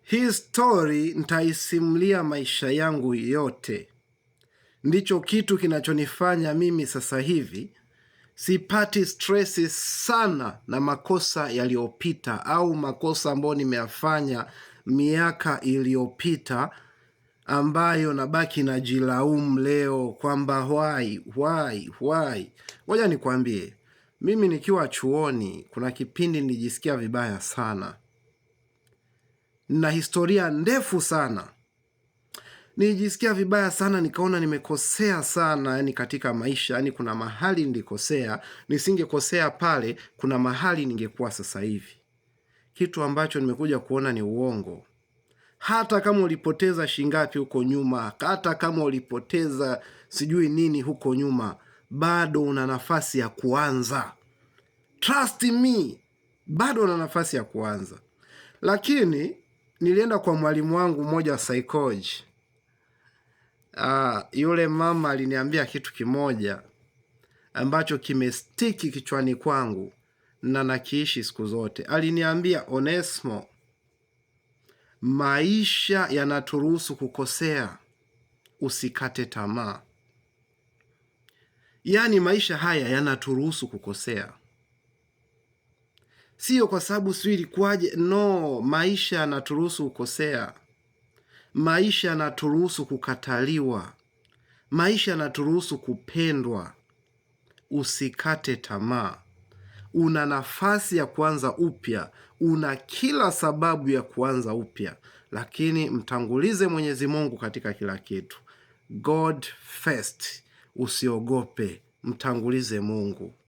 Hii story nitaisimulia maisha yangu yote. Ndicho kitu kinachonifanya mimi sasa hivi sipati stressi sana na makosa yaliyopita au makosa ambayo nimeyafanya miaka iliyopita, ambayo nabaki najilaumu leo kwamba why. Ngoja nikwambie, mimi nikiwa chuoni kuna kipindi nilijisikia vibaya sana. Na historia ndefu sana. Nilijisikia vibaya sana, nikaona nimekosea sana yani katika maisha, yani kuna mahali nilikosea, nisingekosea pale, kuna mahali ningekuwa sasa hivi. Kitu ambacho nimekuja kuona ni uongo. Hata kama ulipoteza shingapi huko nyuma, hata kama ulipoteza sijui nini huko nyuma, bado una nafasi ya kuanza. Trust me, bado una nafasi ya kuanza. Lakini nilienda kwa mwalimu wangu mmoja wa psychology. Yule mama aliniambia kitu kimoja ambacho kimestiki kichwani kwangu na nakiishi siku zote. Aliniambia, Onesmo, maisha yanaturuhusu kukosea, usikate tamaa. Yaani maisha haya yanaturuhusu kukosea. Sio kwa sababu sijui ilikuwaje, no, maisha yanaturuhusu kukosea. Maisha yanaturuhusu kukataliwa. Maisha yanaturuhusu kupendwa. Usikate tamaa. Una nafasi ya kuanza upya. Una kila sababu ya kuanza upya. Lakini mtangulize Mwenyezi Mungu katika kila kitu. God first. Usiogope. Mtangulize Mungu.